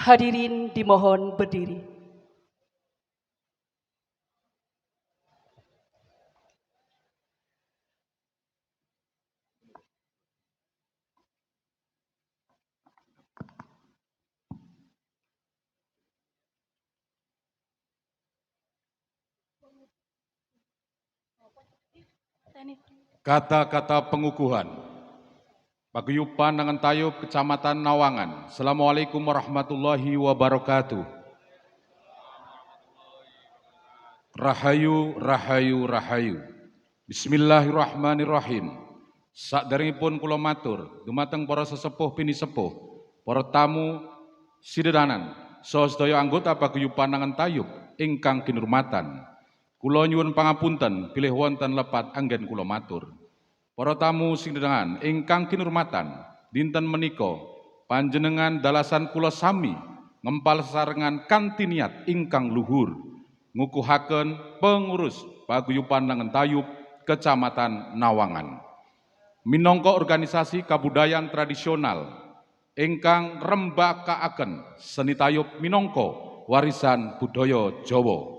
Hadirin dimohon berdiri. Kata-kata pengukuhan. Paguyuban Nangan Tayub, Kecamatan Nawangan. Assalamualaikum warahmatullahi wabarakatuh. Rahayu, rahayu, rahayu. Bismillahirrahmanirrahim. Sakderengipun kula matur dumateng para sesepuh pini sepuh, para tamu sidedanan, saha sedaya anggota paguyuban Nangan Tayub ingkang kinurmatan. Kula nyuwun pangapunten bilih wonten lepat anggen kula matur. Para tamu sidedanan ingkang kinurmatan, dinten menika panjenengan dalasan kula sami ngempal sesarengan kanthi niat ingkang luhur ngukuhaken pengurus paguyuban Nangan Tayub Kecamatan Nawangan. Minangka organisasi kabudayaan tradisional ingkang rembakaaken seni tayub minangka warisan budaya Jawa.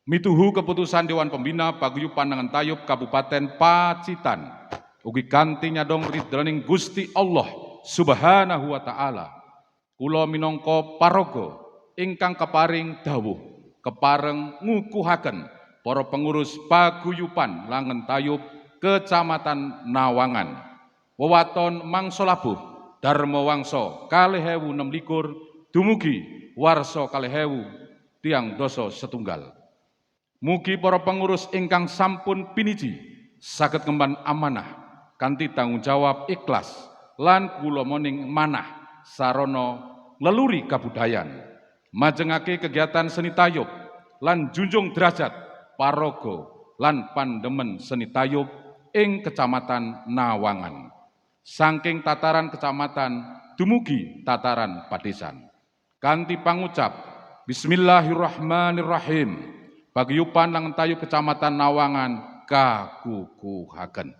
Mituhu keputusan Dewan Pembina Paguyuban Nangan Tayub Kabupaten Pacitan ugi kanthi nyadong ridhoning Gusti Allah Subhanahu wa taala. Kula minangka paraga ingkang keparing dawuh kepareng ngukuhaken para pengurus Paguyuban Nangan Tayub Kecamatan Nawangan. Wewaton mangsa labuh Dharma Wangsa 2026 dumugi warsa 2000 tiang dasa setunggal. Mugi para pengurus ingkang sampun piniji saged ngemban amanah kanthi tanggung jawab ikhlas lan kula moning manah sarana leluri kabudayan, majengake kegiatan seni tayub lan junjung derajat paraga lan pandemen seni tayub ing Kecamatan Nawangan. Saking tataran kecamatan dumugi tataran padesan. Kanthi pangucap Bismillahirrahmanirrahim. Paguyuban Nangan Tayub Kecamatan Nawangan kakukuhaken.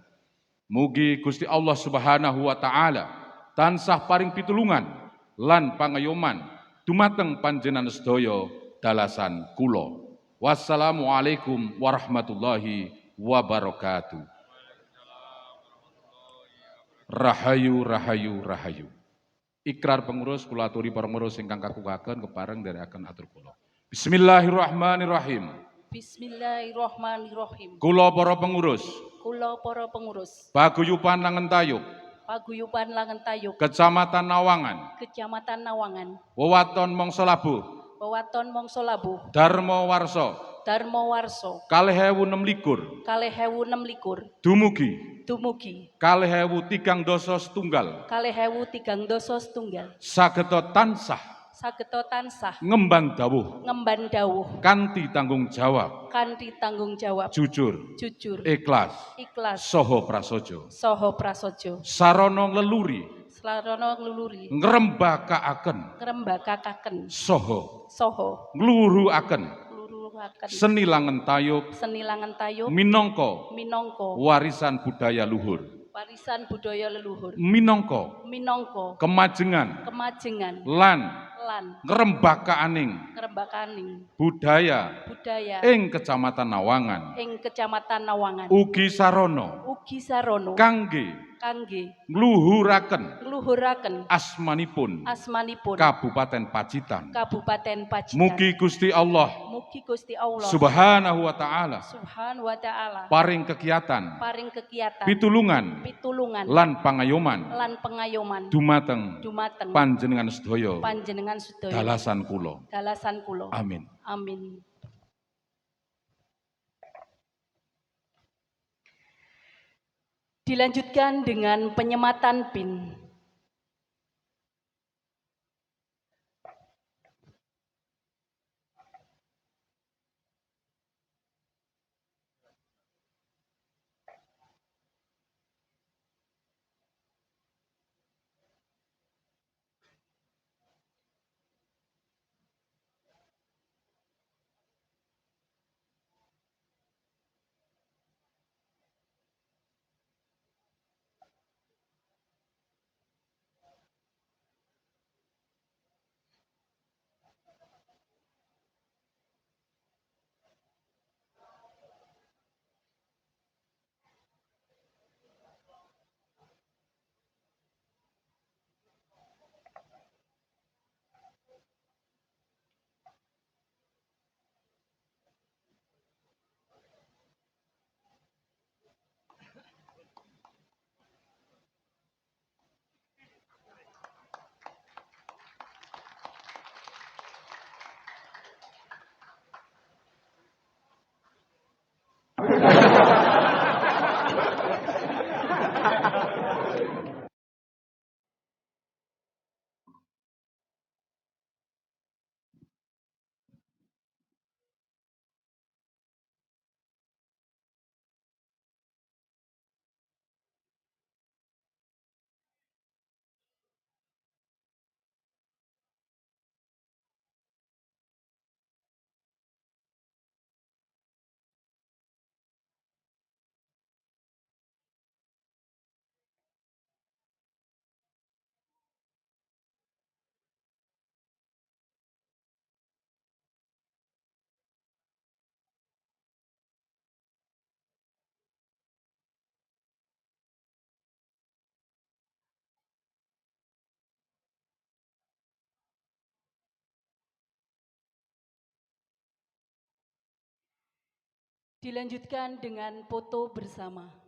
Mugi Gusti Allah Subhanahu wa taala tansah paring pitulungan lan pangayoman dumateng panjenengan sedaya dalasan kula. Wassalamualaikum warahmatullahi wabarakatuh. Rahayu, rahayu, rahayu. Ikrar pengurus kula aturi para pengurus ingkang kakukuhaken kepareng dherekaken atur kula. Bismillahirrahmanirrahim. Bismillahirrahmanirrahim. Kula para pengurus Paguyuban Nangan Tayub Paguyuban Nangan Tayub Kecamatan Nawangan, Kecamatan Nawangan, wewaton mangsa labuh wewaton mangsa labuh Dharma Warsa Dharma Warsa 2026 dumugi dumugi 2030 setunggal sageta tansah ngemban dawuh dawuh kanthi tanggung jawab jujur ikhlas saha prasaja sarana ngleluri ngrembakakaken saha ngluhuruaken seni Nangan Tayub minangka warisan budaya luhur, minangka kemajengan lan ngrembakaaning budaya ing Kecamatan Nawangan ugi sarana kangge ngluhuraken asmanipun Kabupaten Pacitan. Mugi Gusti Allah Subhanahu wa taala paring kegiatan pitulungan lan pangayoman dumateng panjenengan sedaya dalasan kula. Amin. Amin. Dilanjutkan dengan penyematan PIN. Dilanjutkan dengan foto bersama.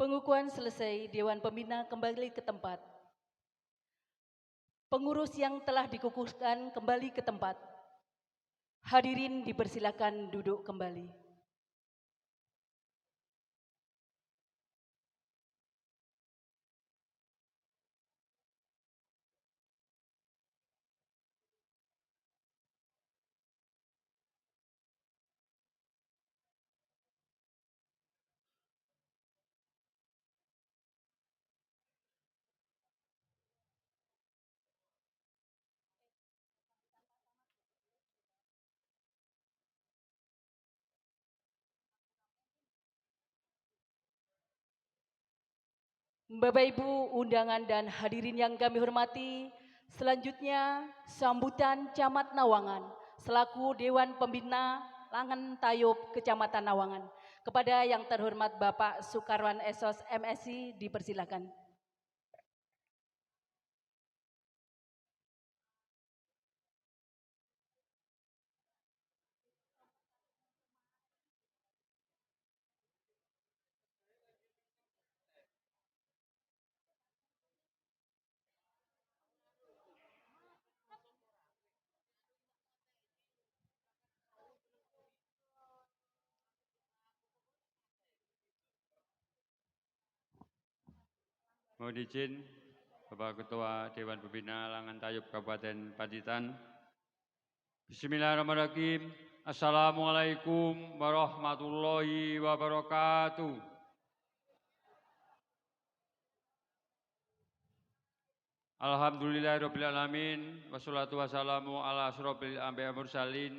Pengukuhan selesai, Dewan Pembina kembali ke tempat. Pengurus yang telah dikukuhkan kembali ke tempat. Hadirin dipersilakan duduk kembali. Bapak Ibu undangan dan hadirin yang kami hormati, selanjutnya sambutan Camat Nawangan selaku Dewan Pembina Langen Tayub Kecamatan Nawangan. Kepada yang terhormat Bapak Sukarwan Esos MSI dipersilakan. Mohon izin Bapak Ketua Dewan Pembina Langen Tayub Kabupaten Pacitan. Bismillahirrahmanirrahim. Assalamualaikum warahmatullahi wabarakatuh. Alhamdulillahirrahmanirrahim. Wassalatu wassalamu ala asrofil anbiya mursalin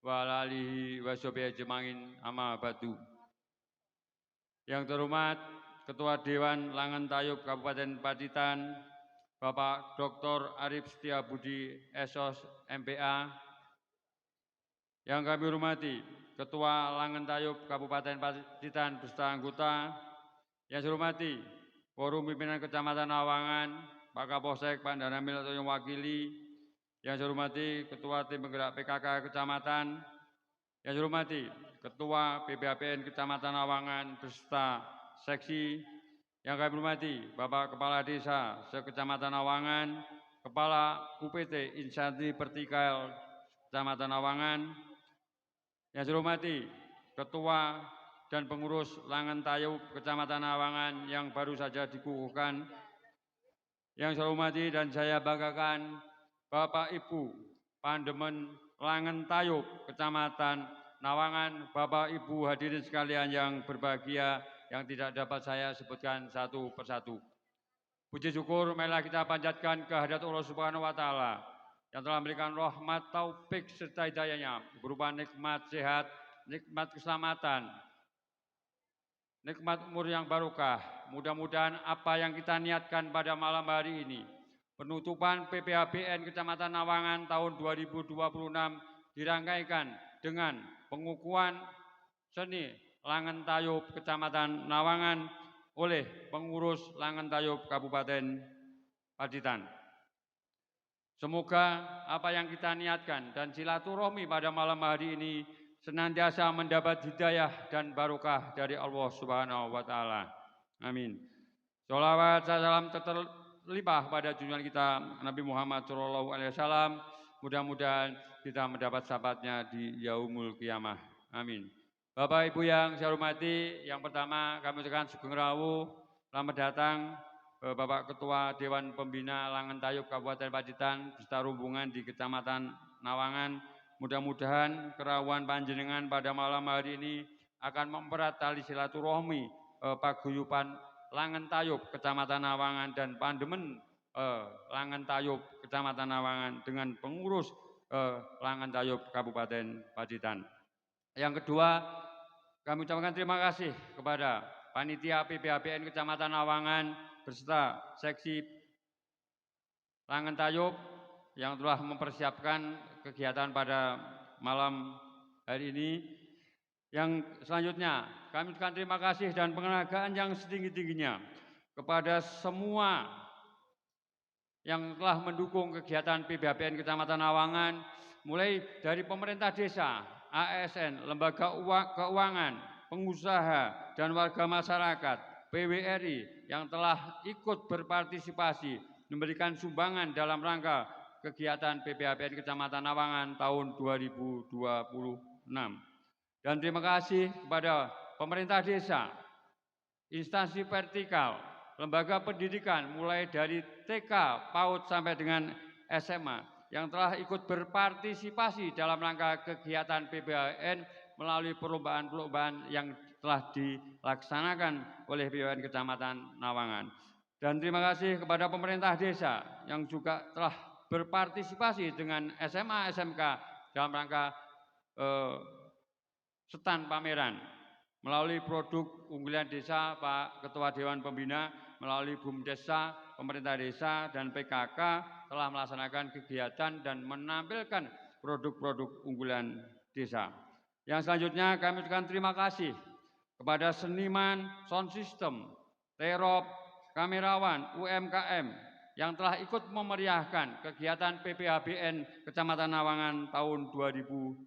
wa ala alihi wa sahbihi ajmain amma ba'du. Yang terhormat Ketua Dewan Langen Tayub Kabupaten Pacitan, Bapak Dr. Arif Setiabudi Esos MPA. Yang kami hormati Ketua Langen Tayub Kabupaten Pacitan beserta anggota. Yang saya hormati Forum Pimpinan Kecamatan Nawangan, Pak Kapolsek, Pak Danamil atau yang wakili. Yang saya hormati Ketua Tim Penggerak PKK Kecamatan. Yang saya hormati Ketua PPAPN Kecamatan Nawangan beserta seksi. Yang kami hormati Bapak Kepala Desa se-Kecamatan Nawangan, Kepala UPT Instansi Vertikal Kecamatan Nawangan. Yang saya hormati Ketua dan pengurus Langen Tayub Kecamatan Nawangan yang baru saja dikukuhkan. Yang saya hormati dan saya banggakan Bapak Ibu Pandemen Langen Tayub Kecamatan Nawangan, Bapak Ibu hadirin sekalian yang berbahagia yang tidak dapat saya sebutkan satu persatu. Puji syukur marilah kita panjatkan kehadirat Allah Subhanahu wa taala yang telah memberikan rahmat taufik serta hidayahnya berupa nikmat sehat, nikmat keselamatan, nikmat umur yang barokah, mudah-mudahan apa yang kita niatkan pada malam hari ini, penutupan PPHBN Kecamatan Nawangan tahun 2026 dirangkaikan dengan pengukuhan seni Langen Tayub Kecamatan Nawangan oleh pengurus Langen Tayub Kabupaten Pacitan. Semoga apa yang kita niatkan dan silaturahmi pada malam hari ini senantiasa mendapat hidayah dan barokah dari Allah Subhanahu wa Ta'ala. Amin. Sholawat salam terlimpah pada junjungan kita Nabi Muhammad SAW. Mudah-mudahan kita mendapat sahabatnya di yaumul qiyamah. Amin. Bapak Ibu yang saya hormati, yang pertama kami ucapkan sugeng rawuh, selamat datang Bapak Ketua Dewan Pembina Langen Tayub Kabupaten Pacitan beserta rombongan di Kecamatan Nawangan. Mudah-mudahan kerawuhan panjenengan pada malam hari ini akan mempererat tali silaturahmi paguyuban Langen Tayub Kecamatan Nawangan dan pandemen Langen Tayub Kecamatan Nawangan dengan pengurus Langen Tayub Kabupaten Pacitan. Yang kedua, kami ucapkan terima kasih kepada Panitia PPHBN Kecamatan Nawangan beserta Seksi Langen Tayub yang telah mempersiapkan kegiatan pada malam hari ini. Yang selanjutnya, kami ucapkan terima kasih dan penghargaan yang setinggi-tingginya kepada semua yang telah mendukung kegiatan PPHBN Kecamatan Nawangan, mulai dari pemerintah desa, ASN, lembaga keuangan, pengusaha, dan warga masyarakat, PWRI yang telah ikut berpartisipasi memberikan sumbangan dalam rangka kegiatan PPHBN Kecamatan Nawangan tahun 2026. Dan terima kasih kepada pemerintah desa, instansi vertikal, lembaga pendidikan mulai dari TK, PAUD sampai dengan SMA yang telah ikut berpartisipasi dalam rangka kegiatan PPHBN melalui perlombaan-perlombaan yang telah dilaksanakan oleh PPHBN Kecamatan Nawangan. Dan terima kasih kepada pemerintah desa yang juga telah berpartisipasi dengan SMA, SMK dalam rangka stand pameran melalui produk unggulan desa Pak Ketua Dewan Pembina, melalui BUMDesa, pemerintah desa, dan PKK telah melaksanakan kegiatan dan menampilkan produk-produk unggulan desa. Yang selanjutnya kami ucapkan terima kasih kepada seniman, sound system, terop, kamerawan, UMKM yang telah ikut memeriahkan kegiatan PPHBN Kecamatan Nawangan tahun 2026.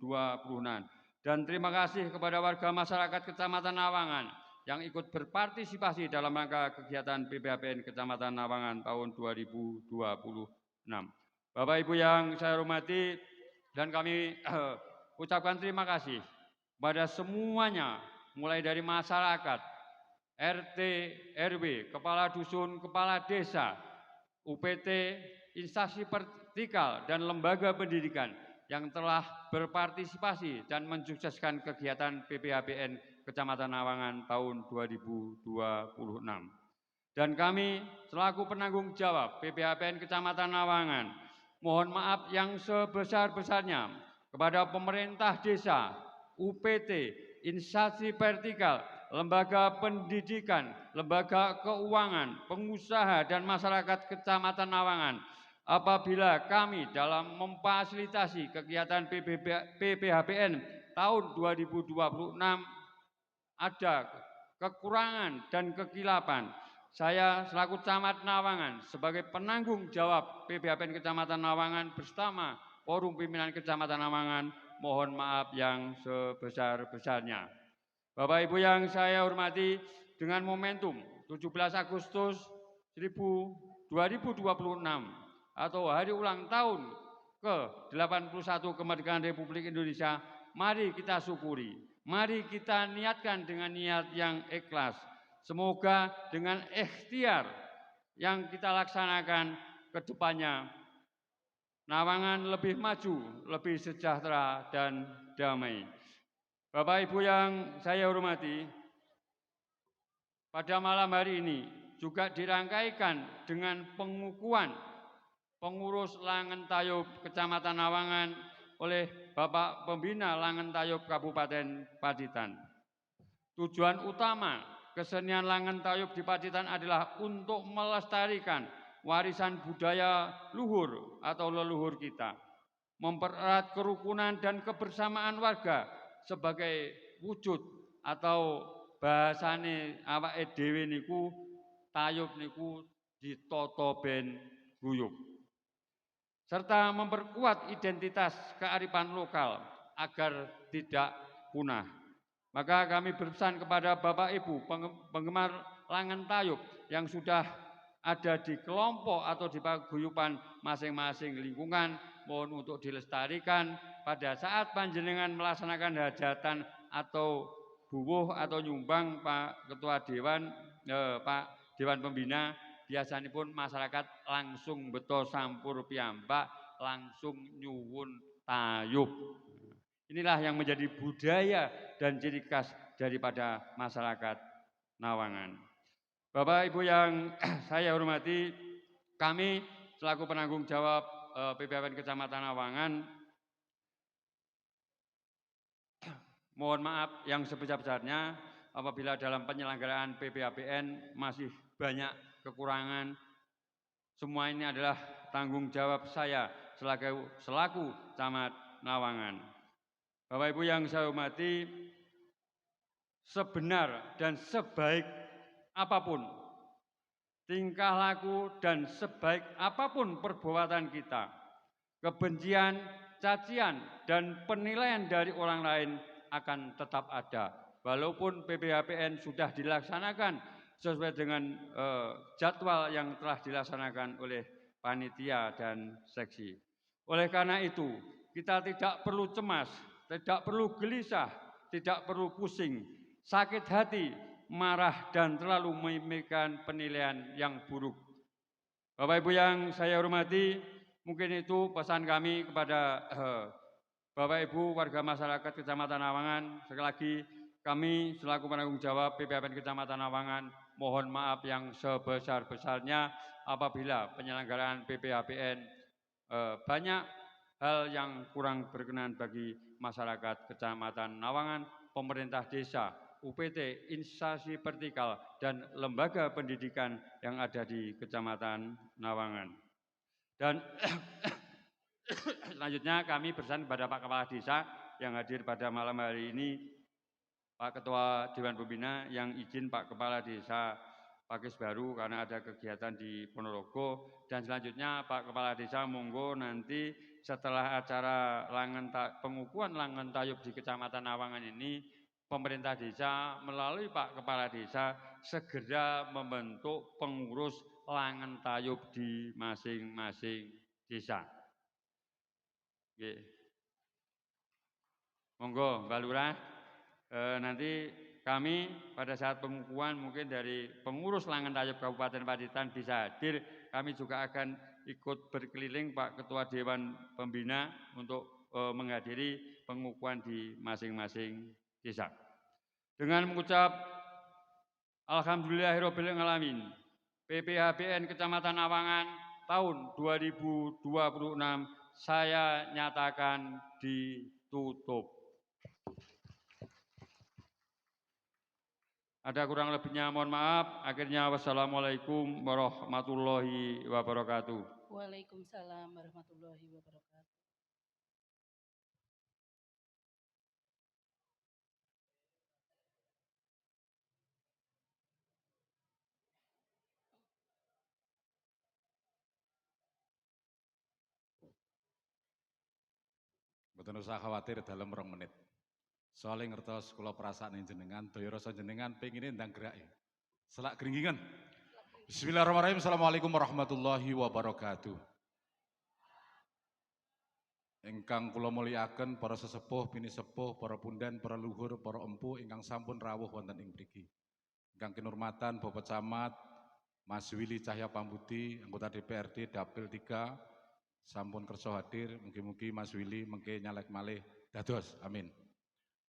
Dan terima kasih kepada warga masyarakat Kecamatan Nawangan yang ikut berpartisipasi dalam rangka kegiatan PPHBN Kecamatan Nawangan tahun 2026. Bapak Ibu yang saya hormati, dan kami ucapkan terima kasih kepada semuanya, mulai dari masyarakat, RT, RW, kepala dusun, kepala desa, UPT, instansi vertikal, dan lembaga pendidikan yang telah berpartisipasi dan mensukseskan kegiatan PPHBN Kecamatan Nawangan tahun 2026. Dan kami selaku penanggung jawab PPHBN Kecamatan Nawangan, mohon maaf yang sebesar-besarnya kepada pemerintah desa, UPT, instansi vertikal, lembaga pendidikan, lembaga keuangan, pengusaha, dan masyarakat Kecamatan Nawangan apabila kami dalam memfasilitasi kegiatan PPHBN tahun 2026 ada kekurangan dan kekilapan. Saya selaku Camat Nawangan sebagai penanggung jawab PPHBN Kecamatan Nawangan bersama Forum Pimpinan Kecamatan Nawangan mohon maaf yang sebesar-besarnya. Bapak Ibu yang saya hormati, dengan momentum 17 Agustus 2026 atau hari ulang tahun ke-81 kemerdekaan Republik Indonesia, mari kita syukuri, mari kita niatkan dengan niat yang ikhlas. Semoga dengan ikhtiar yang kita laksanakan ke depannya, Nawangan lebih maju, lebih sejahtera dan damai. Bapak Ibu yang saya hormati, pada malam hari ini juga dirangkaikan dengan pengukuhan pengurus Langen Tayub Kecamatan Nawangan oleh Bapak Pembina Langen Tayub Kabupaten Pacitan. Tujuan utama kesenian Langen Tayub di Pacitan adalah untuk melestarikan warisan budaya luhur atau leluhur kita, mempererat kerukunan dan kebersamaan warga sebagai wujud atau bahasane awake dhewe niku tayub niku ditata ben guyub, serta memperkuat identitas kearifan lokal agar tidak punah. Maka kami berpesan kepada Bapak Ibu penggemar Langen Tayub yang sudah ada di kelompok atau di paguyuban masing-masing lingkungan, mohon untuk dilestarikan pada saat panjenengan melaksanakan hajatan atau buwuh atau nyumbang Pak Ketua Dewan, Pak Dewan Pembina, biasanya pun masyarakat langsung beto sampur piyambak, langsung nyuwun tayub. Inilah yang menjadi budaya dan ciri khas daripada masyarakat Nawangan. Bapak Ibu yang saya hormati, kami selaku penanggung jawab PPAPN Kecamatan Nawangan, mohon maaf yang sebesar-besarnya apabila dalam penyelenggaraan PPAPN masih banyak kekurangan. Semua ini adalah tanggung jawab saya selaku Camat Nawangan. Bapak Ibu yang saya hormati, sebenar dan sebaik apapun tingkah laku dan sebaik apapun perbuatan kita, kebencian, cacian, dan penilaian dari orang lain akan tetap ada. Walaupun PPAPN sudah dilaksanakan sesuai dengan jadwal yang telah dilaksanakan oleh panitia dan seksi. Oleh karena itu, kita tidak perlu cemas, tidak perlu gelisah, tidak perlu pusing, sakit hati, marah, dan terlalu memikirkan penilaian yang buruk. Bapak Ibu yang saya hormati, mungkin itu pesan kami kepada Bapak Ibu warga masyarakat Kecamatan Nawangan. Sekali lagi kami selaku penanggung jawab PPAPN Kecamatan Nawangan mohon maaf yang sebesar-besarnya apabila penyelenggaraan PPAPN banyak hal yang kurang berkenan bagi masyarakat Kecamatan Nawangan, pemerintah desa, UPT, instansi vertikal, dan lembaga pendidikan yang ada di Kecamatan Nawangan. Dan selanjutnya kami berpesan kepada Pak Kepala Desa yang hadir pada malam hari ini, Pak Ketua Dewan Pembina yang izin Pak Kepala Desa Pakis Baru karena ada kegiatan di Ponorogo, dan selanjutnya Pak Kepala Desa monggo nanti setelah acara pengukuhan Langen Tayub di Kecamatan Nawangan ini, pemerintah desa melalui Pak Kepala Desa segera membentuk pengurus Langen Tayub di masing-masing desa. Oke. Monggo Mbak Lurah, nanti kami pada saat pengukuhan mungkin dari pengurus Langen Tayub Kabupaten Pacitan bisa hadir. Kami juga akan ikut berkeliling Pak Ketua Dewan Pembina untuk menghadiri pengukuhan di masing-masing desa. Dengan mengucap Alhamdulillahirabbil alamin, PPAPN Kecamatan Nawangan tahun 2026 saya nyatakan ditutup. Ada kurang lebihnya mohon maaf. Akhirnya wassalamualaikum warahmatullahi wabarakatuh. Waalaikumsalam warahmatullahi wabarakatuh. Mboten usah khawatir dalam 2 menit. Soalnya ngertos kula perasaan jenengan, daya rasa jenengan pengine ndang gerake. Selak gringgingan. Bismillahirrahmanirrahim. Assalamualaikum warahmatullahi wabarakatuh. Ingkang kula mulyakaken para sesepuh, bini sepuh, para pundan, para luhur, para empu ingkang sampun rawuh wonten ing mriki. Ingkang kinurmatan Bapak Camat Mas Willy Cahya Pambuti, anggota DPRD Dapil 3, sampun kersa hadir. Mugi-mugi Mas Willy mengke nyalek malih dados. Amin.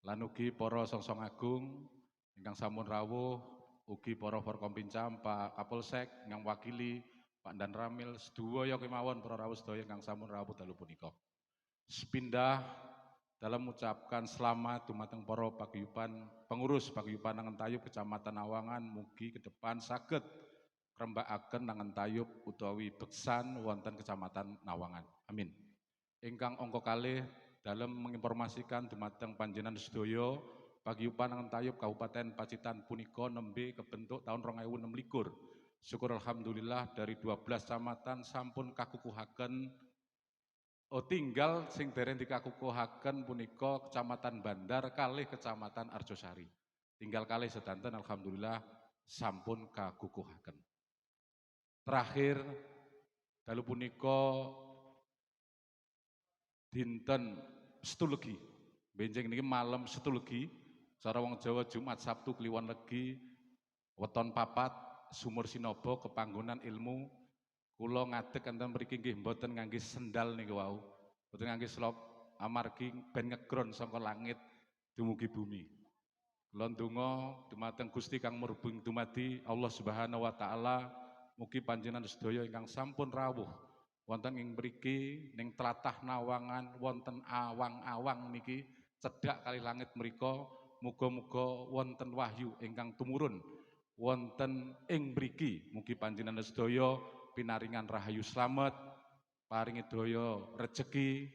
Lan ugi para songsong agung ingkang sampun rawuh, ugi para Forkompinjam, Pak Kapolsek ingkang wakili, Pak Dan Ramil, sedaya kemawon para rawuh sedaya ingkang sampun rawuh dalu punika. Sepindah dalam mengucapkan selamat dumateng para paguyuban pengurus paguyuban Nangen Tayub Kecamatan Awangan mugi ke depan saged ngrembakaken Nangen Tayub utawi beksan wonten Kecamatan Nawangan. Amin. Ingkang angka kalih dalam menginformasikan dumateng panjenengan sedaya paguyuban Nangen Tayub Kabupaten Pacitan punika nembe kebentuk tahun 2026. Syukur alhamdulillah dari 12 kecamatan sampun kakukuhaken tinggal sing dereng dikakukuhaken punika Kecamatan Bandar kalih Kecamatan Arjosari. Tinggal kalih sedanten alhamdulillah sampun kakukuhaken. Terakhir dalu punika dinten Setu Legi. Benjing niki malam Setu Legi. Cara wong Jawa Jumat Sabtu Kliwon Legi weton papat sumur Sinobo kepanggonan ilmu. Kula ngadeg enten mriki nggih mboten ngangge sendal niku wau. Mboten ngangge slop amargi ben ngegron saka langit dumugi bumi. Kula ndonga dumateng Gusti kang murbeng dumadi Allah Subhanahu wa taala mugi panjenengan sedaya ingkang sampun rawuh wonten ing mriki ning tlatah Nawangan wonten awang-awang niki cedhak kali langit mriku muga-muga wonten wahyu ingkang tumurun wonten ing mriki mugi panjenengan sedaya pinaringan rahayu slamet, paringi daya rejeki,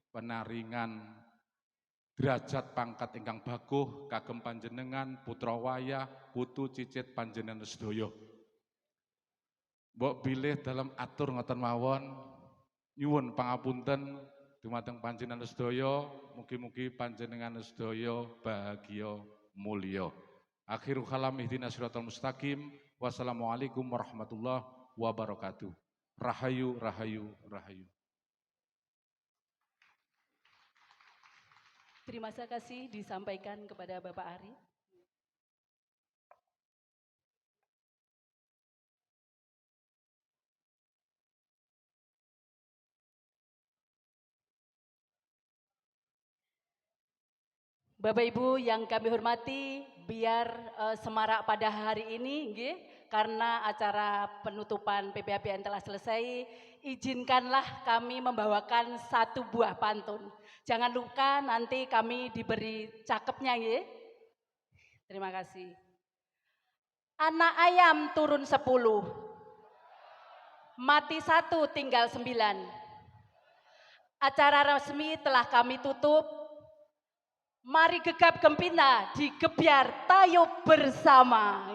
penaringan derajat pangkat ingkang baguh kagem panjenengan putra wayah, putu cicit panjenengan sedaya. Mbok bilih dalam atur ngoten mawon, nyuwun pangapunten dumateng panjenengan sedaya, mugi-mugi panjenengan sedaya bahagia mulya. Akhirul kalam ihdinas siratal mustaqim. Wassalamualaikum warahmatullahi wabarakatuh. Rahayu, rahayu, rahayu. Terima kasih disampaikan kepada Bapak Ari. Bapak Ibu yang kami hormati, biar semarak pada hari ini, nggih, karena acara penutupan PPAPN telah selesai, izinkanlah kami membawakan satu buah pantun. Jangan lupa nanti kami diberi cakepnya, nggih. Terima kasih. Anak ayam turun 10, mati 1 tinggal 9. Acara resmi telah kami tutup. Mari gegap gempita digebyar tayub bersama.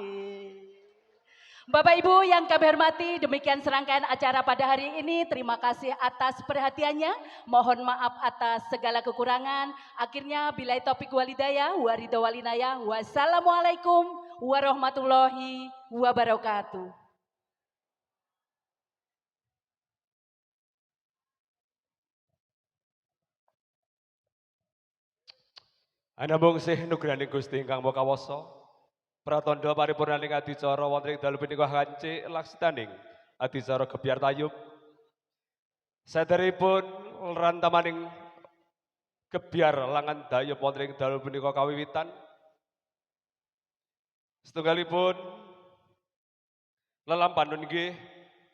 Bapak Ibu yang kami hormati, demikian serangkaian acara pada hari ini. Terima kasih atas perhatiannya. Mohon maaf atas segala kekurangan. Akhirnya bilai topik walidayah, waridho walinayah. Wassalamualaikum warahmatullahi wabarakatuh. Anambung sih nugraning Gusti ingkang Maha Kawasa. Pratandha paripurnaning adicara wonten ing dalu punika kancik laksitaning adicara gebyar tayub. Saderipun rantamaning gebyar langan dayub wonten ing dalu punika kawiwitan. Setunggalipun lelampahan nggih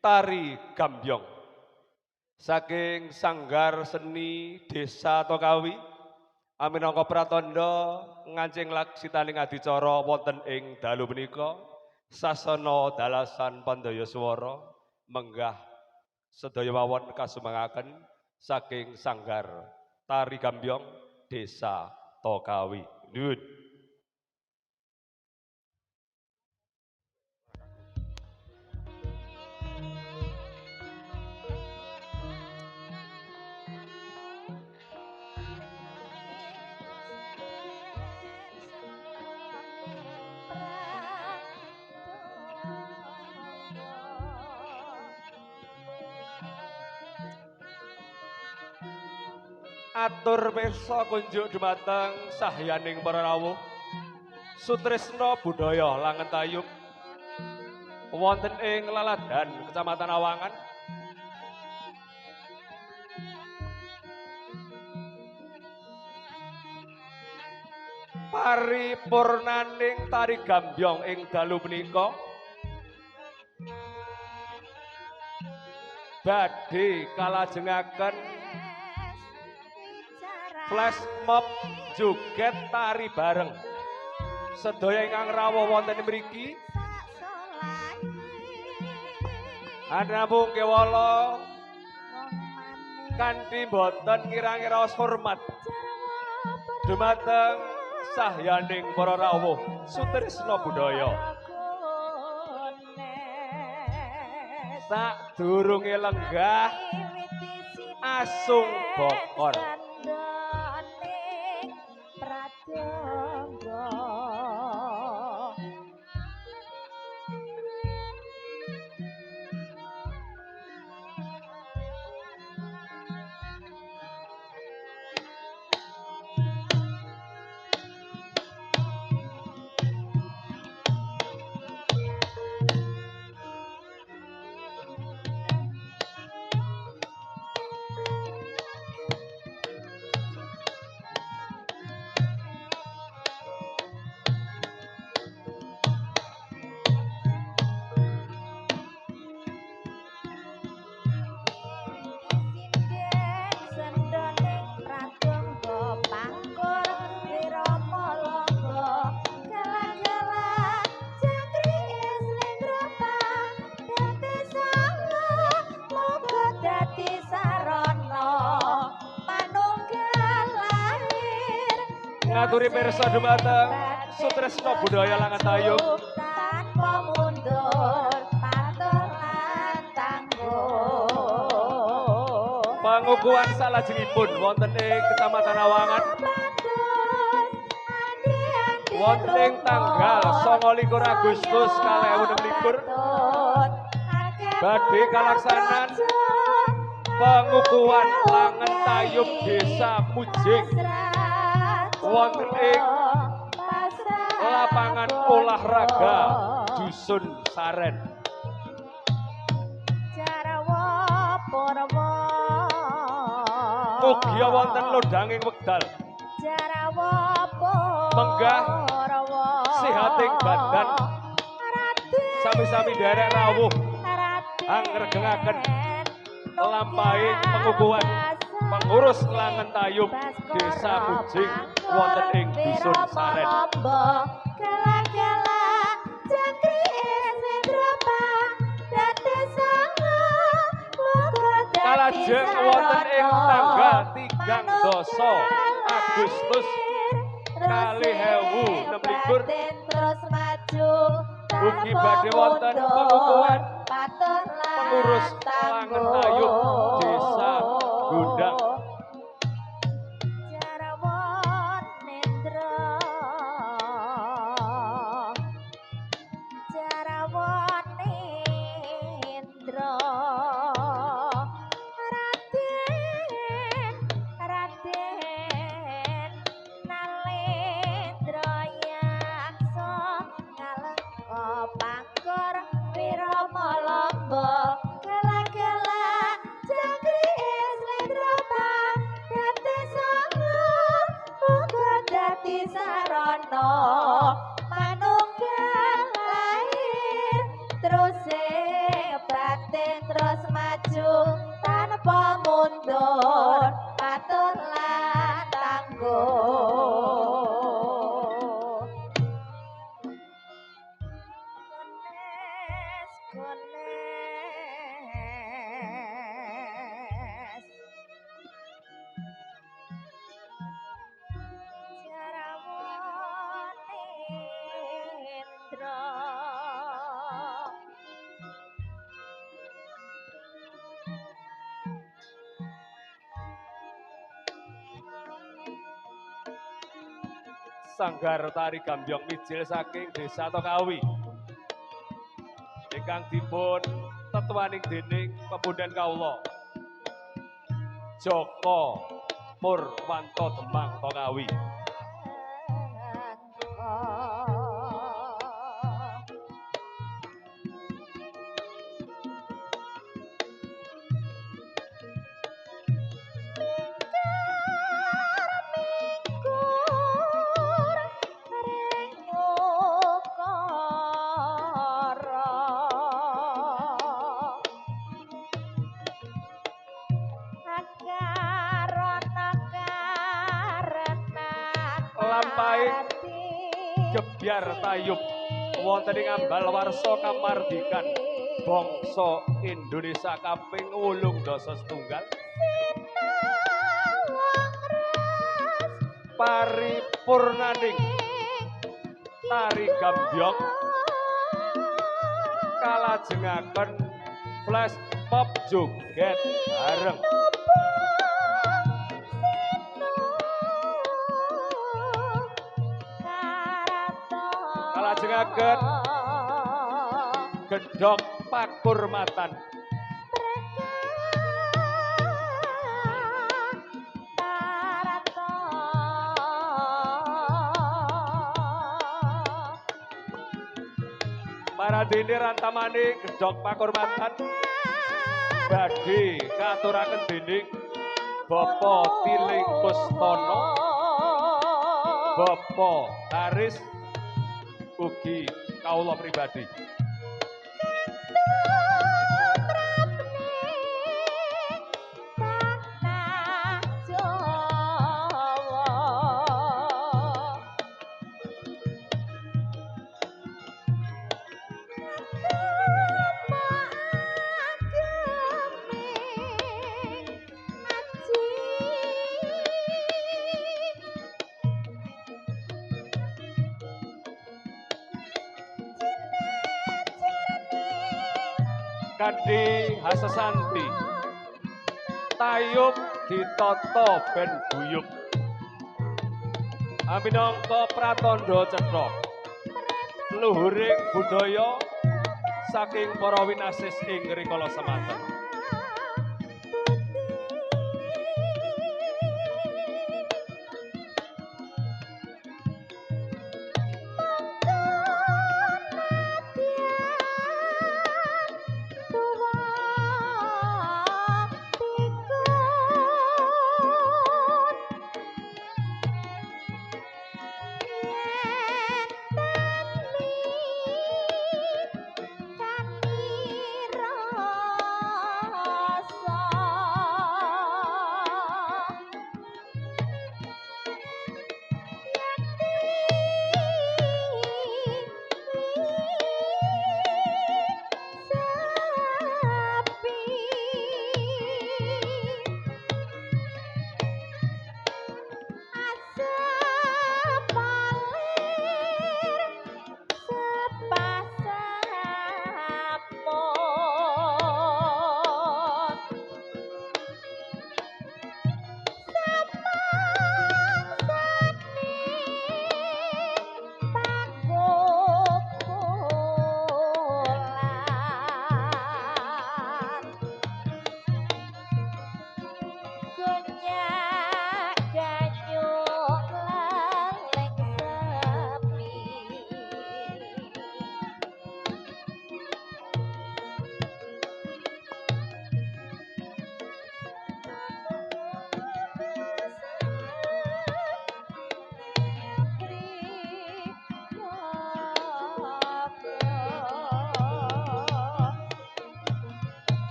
tari gambyong saking Sanggar Seni Desa Tokawi. Aminangka pratandha ngancing laksitaning adicara wonten ing dalu punika sasana dalasan pandaya swara menggah sedaya mawon kasumengaken saking Sanggar Tari Gambyong Desa Tokawi. Nuwun. Atur pirsa kunjuk dumateng sahyaning para rawuh sutresna budaya Langen Tayub wonten ing Laladan Kecamatan Awangan. Paripurnaning tari gambyong ing dalu punika badhe kalajengaken flash mob joget tari bareng. Sedaya ingkang rawuh wonten mriki anamung kewala kanthi boten ngira-ngira hormat dumateng sahyaning para rawuh sutresna budaya. Sadurunge lenggah asung bokor. Ngaturi pirsa dumateng sutresna budaya Langentayub tanpa mundur patuh lan tangguh. Pangukuhan salajengipun wonten ing Kecamatan Awangan wonten ing tanggal 29 Agustus 2016 badhe kalaksanan pengukuhan Langentayub Desa Mujing wonten ing lapangan olahraga Dusun Saren. Mugia wonten lodanging wekdal menggah sihating badan sami-sami derek rawuh angregengaken lampahing pengukuhan pengurus Langentayub Desa Mujing wonten ing Dusun Saren. Kalajeng wonten ing tanggal 30 Agustus 2016 ugi badhe wonten pengukuhan pengurus Langentayub Desa Gundang. Manunggal lahir terus batin terus maju tanpa mundur patuh lan tangguh. Sanggar tari Gambyong Mijil saking Desa Tokawi ingkang dipun tetuaning dening pepundhen kawula Joko Purwanto Demang Tokawi. nglampahi gebyar tayub wonten ing ambal warsa kamardikan bangsa Indonesia kaping 87 paripurnaning tari gambyong kalajengaken flash mob joget bareng kalajengaken gedhog pakurmatan para dene rantamane gedhog pakurmatan badhe katuraken dening Bapak Tiling Kustono Bapak Aris ugi kawula pribadi Kandi Hasesanti tayub ditata ben guyub aminangka pratandha cetha luhuring budaya saking para winasis ing rikala semanten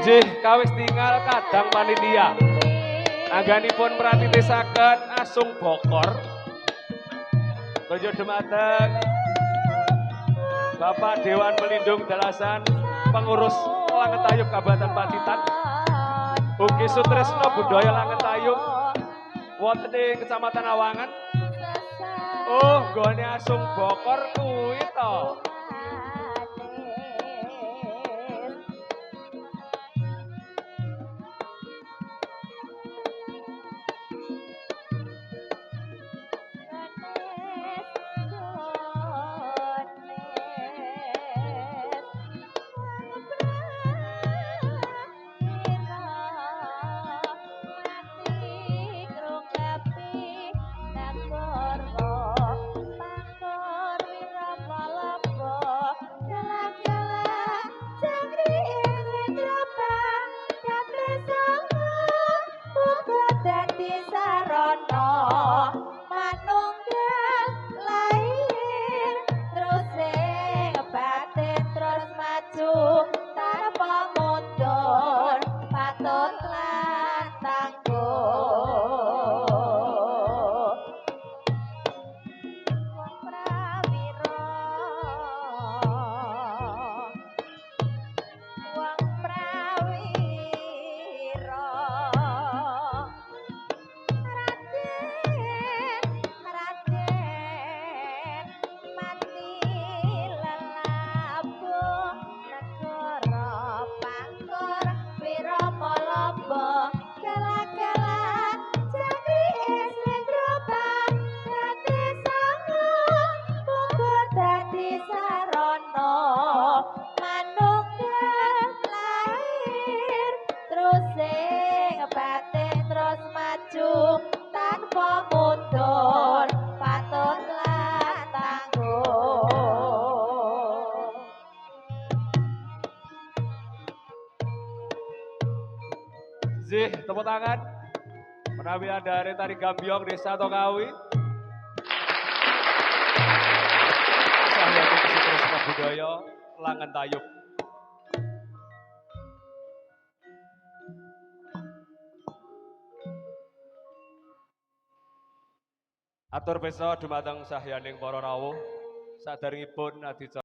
Nggih kawis tinggal kadang panitia. Angganipun mratitisaken asung bokor. Kaya dumateng Bapak Dewan Melindung Dalasan Pengurus Langetayub Kabupaten Pacitan. Ugi Sutresno Budaya Langetayub wonten ing Kecamatan Awangan. Oh, gone asung bokor kuwi to. Sarono manunggal lahir terus sing batin terus maju tanpa mundur patut lan tangguh wong prawira wong prawira Raden mati lelabuh negara pangkur wirama lamba kala-kala jangkrik sing grobak dadi sanga munggo dadi sarana manunggal lahir terus sing batin terus maju tanpa mundur patut lan tangguh Zih, tepuk tangan. Penampilan dari Tari Gambyong Desa Tokawi. Sahyani Kresna Budaya Langen Tayub. Atur besa dumateng sahyaning para rawuh. Saderengipun adicara